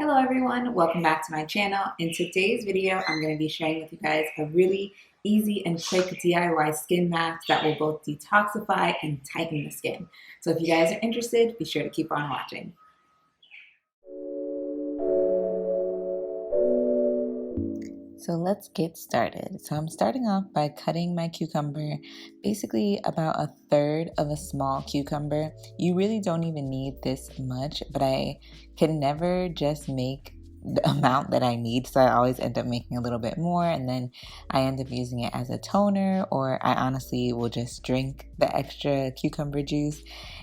Hello everyone, welcome back to my channel. In today's video, I'm going to be sharing with you guys a really easy and quick DIY skin mask that will both detoxify and tighten the skin. So if you guys are interested, be sure to keep on watching. So let's get started. So I'm starting off by cutting my cucumber, basically about a third of a small cucumber. You really don't even need this much, but I can never just make the amount that I need, so I always end up making a little bit more, and then I end up using it as a toner, or I honestly will just drink the extra cucumber juice.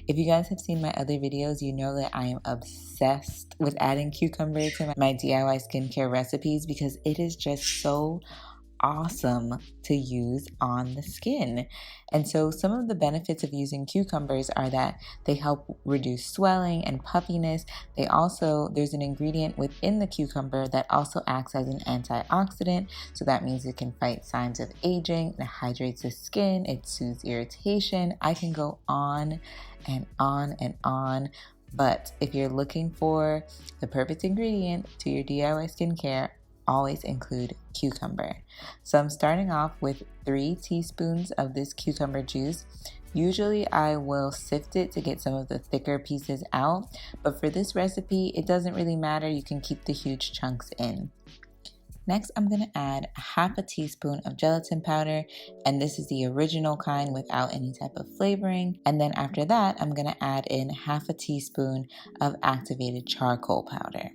If you guys have seen my other videos, you know that I am obsessed with adding cucumber to my DIY skincare recipes because it is just so awesome to use on the skin. And so some of the benefits of using cucumbers are that they help reduce swelling and puffiness. There's an ingredient within the cucumber that also acts as an antioxidant. So that means it can fight signs of aging, it hydrates the skin, it soothes irritation. I can go on and on and on. But if you're looking for the perfect ingredient to your DIY skincare, always include cucumber. So I'm starting off with 3 teaspoons of this cucumber juice. Usually I will sift it to get some of the thicker pieces out, but for this recipe, it doesn't really matter. You can keep the huge chunks in. Next, I'm going to add half a teaspoon of gelatin powder, and this is the original kind without any type of flavoring. And then after that, I'm going to add in half a teaspoon of activated charcoal powder.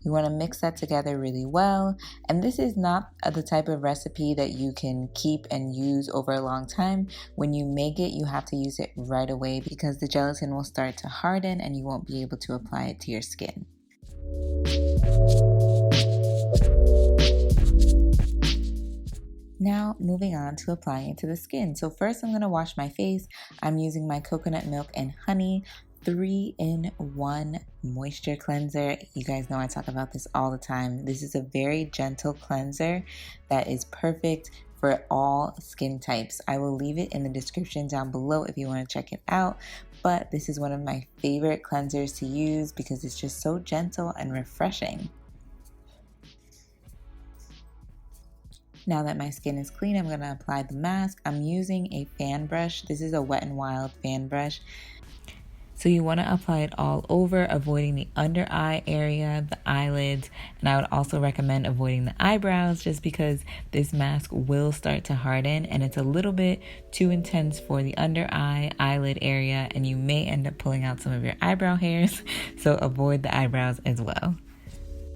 You want to mix that together really well. And this is not the type of recipe that you can keep and use over a long time. When you make it, you have to use it right away because the gelatin will start to harden and you won't be able to apply it to your skin. Now moving on to applying it to the skin. So first I'm going to wash my face. I'm using my coconut milk and honey 3-in-1 moisture cleanser. You guys know I talk about this all the time. This is a very gentle cleanser that is perfect for all skin types. I will leave it in the description down below if you want to check it out. But this is one of my favorite cleansers to use because it's just so gentle and refreshing. Now that my skin is clean, I'm going to apply the mask. I'm using a fan brush. This is a Wet n Wild fan brush. So you want to apply it all over, avoiding the under eye area, the eyelids, and I would also recommend avoiding the eyebrows just because this mask will start to harden and it's a little bit too intense for the under eye, eyelid area, and you may end up pulling out some of your eyebrow hairs, so avoid the eyebrows as well.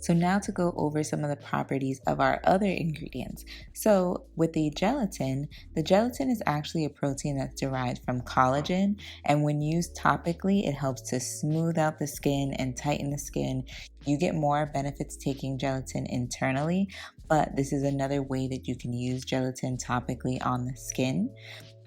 So now to go over some of the properties of our other ingredients. So with the gelatin is actually a protein that's derived from collagen, and when used topically, it helps to smooth out the skin and tighten the skin. You get more benefits taking gelatin internally, but this is another way that you can use gelatin topically on the skin.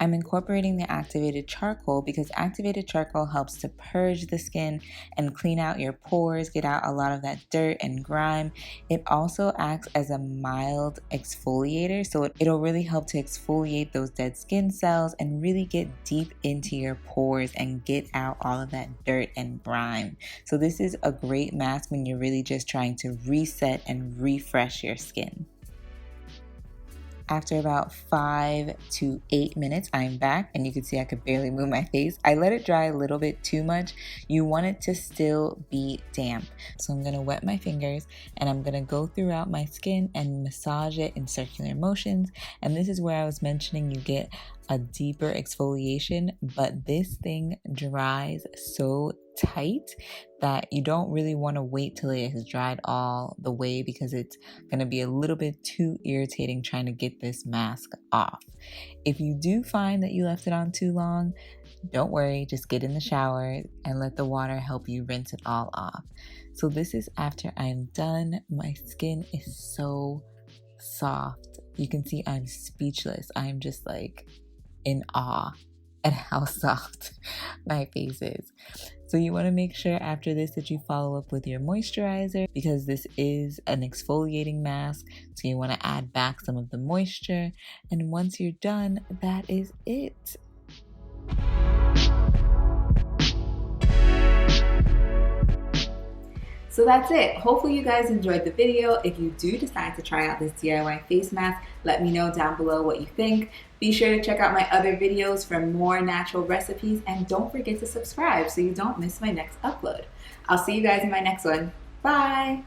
I'm incorporating the activated charcoal because activated charcoal helps to purge the skin and clean out your pores, get out a lot of that dirt and grime. It also acts as a mild exfoliator, so it'll really help to exfoliate those dead skin cells and really get deep into your pores and get out all of that dirt and grime. So this is a great mask when you're really just trying to reset and refresh your skin. After about 5 to 8 minutes, I'm back and you can see I could barely move my face. I let it dry a little bit too much. You want it to still be damp. So I'm going to wet my fingers and I'm going to go throughout my skin and massage it in circular motions. And this is where I was mentioning you get a deeper exfoliation, but this thing dries so tight that you don't really want to wait till it has dried all the way because it's going to be a little bit too irritating trying to get this mask off. If you do find that you left it on too long, don't worry, just get in the shower and let the water help you rinse it all off. So this is after I'm done. My skin is so soft. You can see I'm speechless. I'm just like in awe at how soft my face is. So you want to make sure after this that you follow up with your moisturizer because this is an exfoliating mask. So you want to add back some of the moisture. And once you're done, that is it. So that's it. Hopefully you guys enjoyed the video. If you do decide to try out this DIY face mask, let me know down below what you think. Be sure to check out my other videos for more natural recipes, and don't forget to subscribe so you don't miss my next upload. I'll see you guys in my next one. Bye!